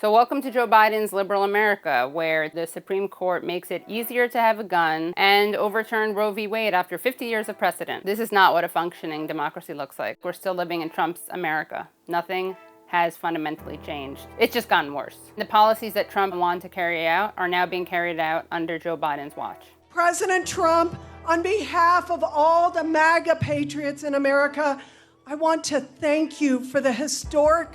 So welcome to Joe Biden's liberal America, where the Supreme Court makes it easier to have a gun and overturned Roe v. Wade after 50 years of precedent. This is not what a functioning democracy looks like. We're still living in Trump's America. Nothing has fundamentally changed. It's just gotten worse. The policies that Trump wanted to carry out are now being carried out under Joe Biden's watch. President Trump, on behalf of all the MAGA patriots in America, I want to thank you for the historic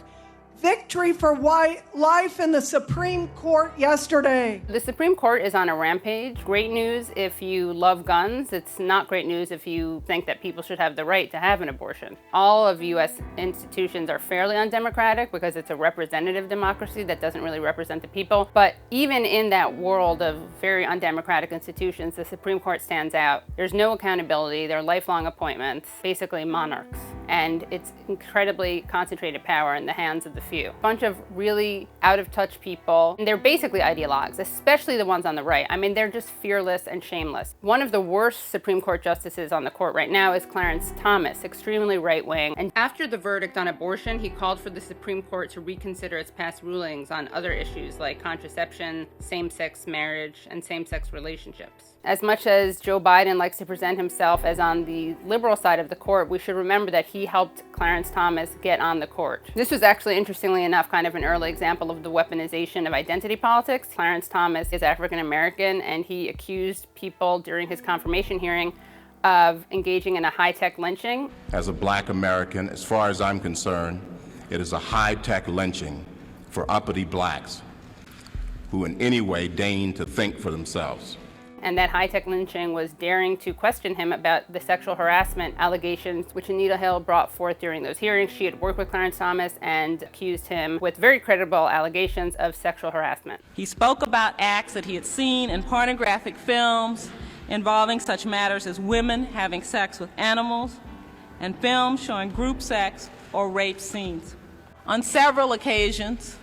victory for life in the Supreme Court yesterday. The Supreme Court is on a rampage. Great news if you love guns. It's not great news if you think that people should have the right to have an abortion. All of U.S. institutions are fairly undemocratic because it's a representative democracy that doesn't really represent the people. But even in that world of very undemocratic institutions, the Supreme Court stands out. There's no accountability. They're lifelong appointments, basically monarchs. And it's incredibly concentrated power in the hands of the few. A bunch of really out-of-touch people. And they're basically ideologues, especially the ones on the right. I mean, they're just fearless and shameless. One of the worst Supreme Court justices on the court right now is Clarence Thomas, extremely right-wing. And after the verdict on abortion, he called for the Supreme Court to reconsider its past rulings on other issues like contraception, same-sex marriage, and same-sex relationships. As much as Joe Biden likes to present himself as on the liberal side of the court, we should remember that he helped Clarence Thomas get on the court. This was actually, interestingly enough, kind of an early example of the weaponization of identity politics. Clarence Thomas is African American, and he accused people during his confirmation hearing of engaging in a high-tech lynching. As a Black American, as far as I'm concerned, it is a high-tech lynching for uppity blacks who in any way deign to think for themselves. And that high-tech lynching was daring to question him about the sexual harassment allegations which Anita Hill brought forth during those hearings. She had worked with Clarence Thomas and accused him with very credible allegations of sexual harassment. He spoke about acts that he had seen in pornographic films involving such matters as women having sex with animals and films showing group sex or rape scenes. On several occasions,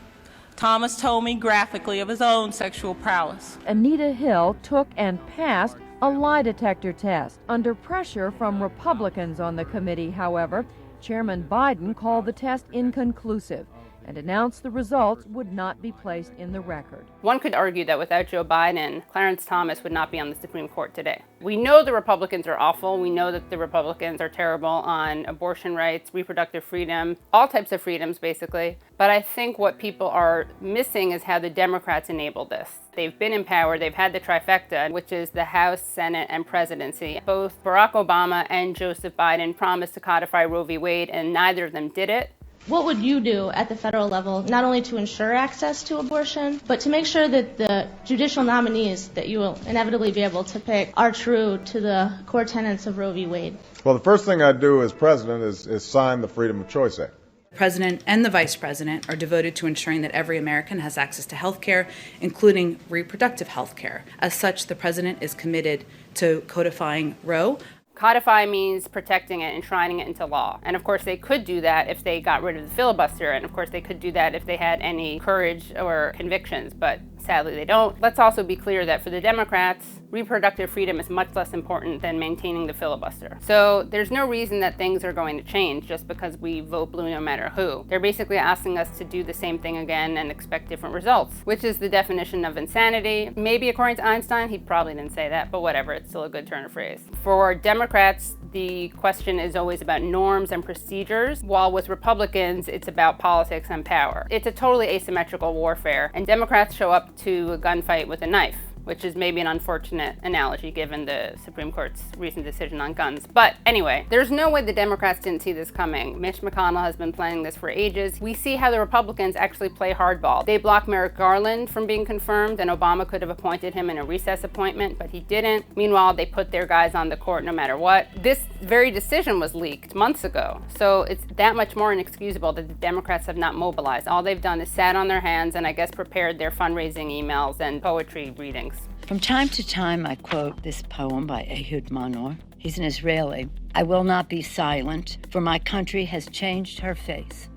Thomas told me graphically of his own sexual prowess. Anita Hill took and passed a lie detector test. Under pressure from Republicans on the committee, however, Chairman Biden called the test inconclusive and announced the results would not be placed in the record. One could argue that without Joe Biden, Clarence Thomas would not be on the Supreme Court today. We know the Republicans are awful. We know that the Republicans are terrible on abortion rights, reproductive freedom, all types of freedoms, basically. But I think what people are missing is how the Democrats enabled this. They've been in power. They've had the trifecta, which is the House, Senate, and presidency. Both Barack Obama and Joseph Biden promised to codify Roe v. Wade, and neither of them did it. What would you do at the federal level, not only to ensure access to abortion, but to make sure that the judicial nominees that you will inevitably be able to pick are true to the core tenets of Roe v. Wade? Well, the first thing I'd do as president is sign the Freedom of Choice Act. The president and the vice president are devoted to ensuring that every American has access to health care, including reproductive health care. As such, the president is committed to codifying Roe. Codify means protecting it, enshrining it into law. And of course they could do that if they got rid of the filibuster, and of course they could do that if they had any courage or convictions, but sadly they don't. Let's also be clear that for the Democrats, reproductive freedom is much less important than maintaining the filibuster. So there's no reason that things are going to change just because we vote blue no matter who. They're basically asking us to do the same thing again and expect different results, which is the definition of insanity. Maybe according to Einstein, he probably didn't say that, but whatever, it's still a good turn of phrase. For Democrats, the question is always about norms and procedures, while with Republicans, it's about politics and power. It's a totally asymmetrical warfare, and Democrats show up to a gunfight with a knife, which is maybe an unfortunate analogy given the Supreme Court's recent decision on guns. But anyway, there's no way the Democrats didn't see this coming. Mitch McConnell has been planning this for ages. We see how the Republicans actually play hardball. They blocked Merrick Garland from being confirmed, and Obama could have appointed him in a recess appointment, but he didn't. Meanwhile, they put their guys on the court no matter what. This very decision was leaked months ago, so it's that much more inexcusable that the Democrats have not mobilized. All they've done is sat on their hands and I guess prepared their fundraising emails and poetry readings. From time to time, I quote this poem by Ehud Manor. He's an Israeli. I will not be silent, for my country has changed her face.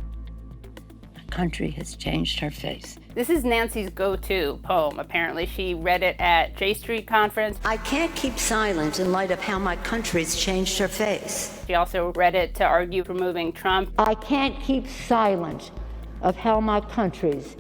My country has changed her face. This is Nancy's go-to poem. Apparently, she read it at J Street conference. I can't keep silent in light of how my country's changed her face. She also read it to argue for removing Trump. I can't keep silent of how my country's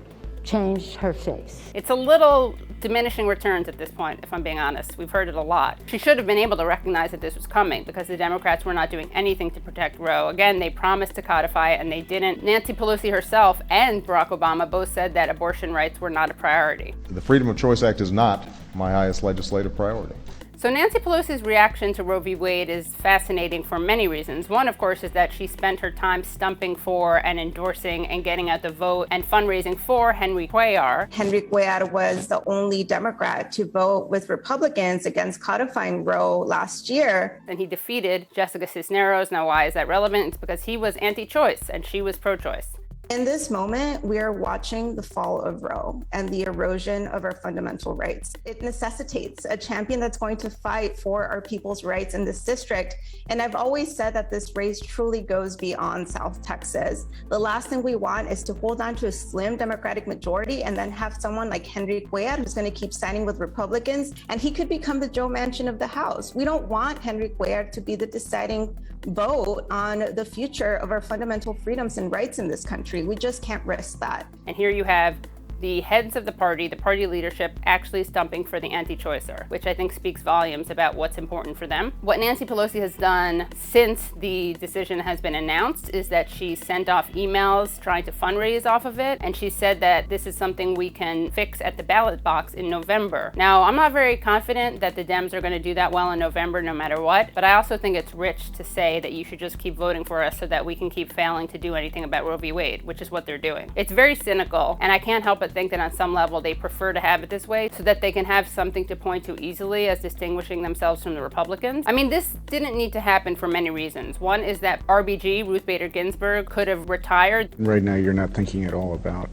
changed her face. It's a little diminishing returns at this point, if I'm being honest. We've heard it a lot. She should have been able to recognize that this was coming because the Democrats were not doing anything to protect Roe. Again, they promised to codify it and they didn't. Nancy Pelosi herself and Barack Obama both said that abortion rights were not a priority. The Freedom of Choice Act is not my highest legislative priority. So Nancy Pelosi's reaction to Roe v. Wade is fascinating for many reasons. One, of course, is that she spent her time stumping for and endorsing and getting out the vote and fundraising for Henry Cuellar. Henry Cuellar was the only Democrat to vote with Republicans against codifying Roe last year. And he defeated Jessica Cisneros. Now, why is that relevant? It's because he was anti-choice and she was pro-choice. In this moment, we are watching the fall of Roe and the erosion of our fundamental rights. It necessitates a champion that's going to fight for our people's rights in this district. And I've always said that this race truly goes beyond South Texas. The last thing we want is to hold on to a slim Democratic majority and then have someone like Henry Cuellar who's going to keep signing with Republicans, and he could become the Joe Manchin of the House. We don't want Henry Cuellar to be the deciding vote on the future of our fundamental freedoms and rights in this country. We just can't risk that. And here you have the heads of the party leadership, actually stumping for the anti-choicer, which I think speaks volumes about what's important for them. What Nancy Pelosi has done since the decision has been announced is that she sent off emails trying to fundraise off of it, and she said that this is something we can fix at the ballot box in November. Now, I'm not very confident that the Dems are going to do that well in November no matter what, but I also think it's rich to say that you should just keep voting for us so that we can keep failing to do anything about Roe v. Wade, which is what they're doing. It's very cynical, and I can't help but think that on some level they prefer to have it this way so that they can have something to point to easily as distinguishing themselves from the Republicans. I mean, this didn't need to happen for many reasons. One is that RBG, Ruth Bader Ginsburg, could have retired. Right now you're not thinking at all about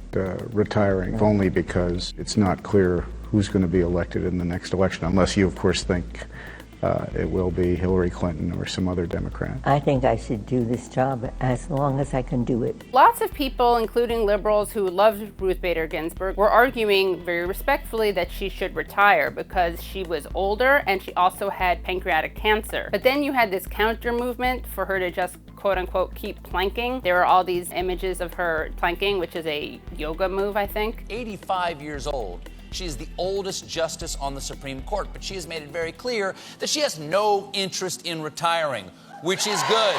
retiring, only because it's not clear who's going to be elected in the next election, unless you, of course, think it will be Hillary Clinton or some other Democrat. I think I should do this job as long as I can do it. Lots of people, including liberals who loved Ruth Bader Ginsburg, were arguing very respectfully that she should retire because she was older and she also had pancreatic cancer. But then you had this counter movement for her to just quote unquote keep planking. There are all these images of her planking, which is a yoga move, I think. 85 years old. She is the oldest justice on the Supreme Court, but she has made it very clear that she has no interest in retiring, which is good.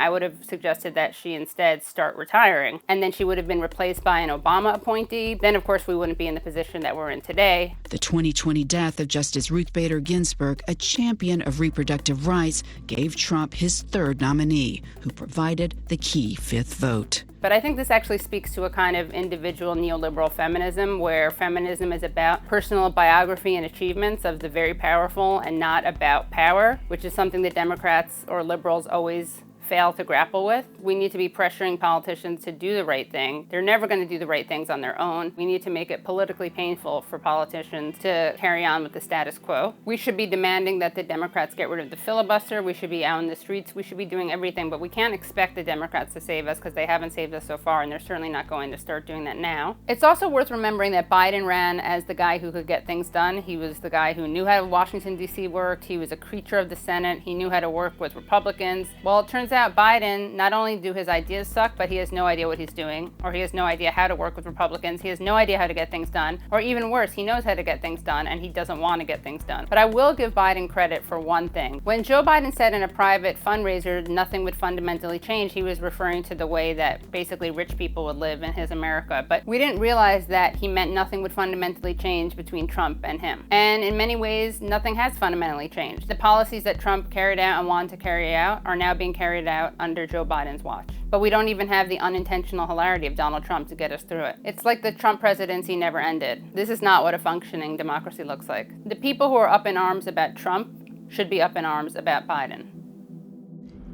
I would have suggested that she instead start retiring, and then she would have been replaced by an Obama appointee. Then, of course, we wouldn't be in the position that we're in today. The 2020 death of Justice Ruth Bader Ginsburg, a champion of reproductive rights, gave Trump his third nominee, who provided the key fifth vote. But I think this actually speaks to a kind of individual neoliberal feminism, where feminism is about personal biography and achievements of the very powerful and not about power, which is something that Democrats or liberals always fail to grapple with. We need to be pressuring politicians to do the right thing. They're never going to do the right things on their own. We need to make it politically painful for politicians to carry on with the status quo. We should be demanding that the Democrats get rid of the filibuster. We should be out in the streets. We should be doing everything, but we can't expect the Democrats to save us because they haven't saved us so far, and they're certainly not going to start doing that now. It's also worth remembering that Biden ran as the guy who could get things done. He was the guy who knew how Washington, D.C. worked. He was a creature of the Senate. He knew how to work with Republicans. Well, it turns out Biden, not only do his ideas suck, but he has no idea what he's doing, or he has no idea how to work with Republicans. He has no idea how to get things done, or even worse, he knows how to get things done and he doesn't want to get things done. But I will give Biden credit for one thing. When Joe Biden said in a private fundraiser nothing would fundamentally change, he was referring to the way that basically rich people would live in his America. But we didn't realize that he meant nothing would fundamentally change between Trump and him. And in many ways, nothing has fundamentally changed. The policies that Trump carried out and wanted to carry out are now being carried out under Joe Biden's watch. But we don't even have the unintentional hilarity of Donald Trump to get us through it. It's like the Trump presidency never ended. This is not what a functioning democracy looks like. The people who are up in arms about Trump should be up in arms about Biden.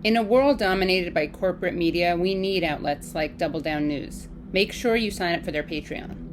In a world dominated by corporate media, we need outlets like Double Down News. Make sure you sign up for their Patreon.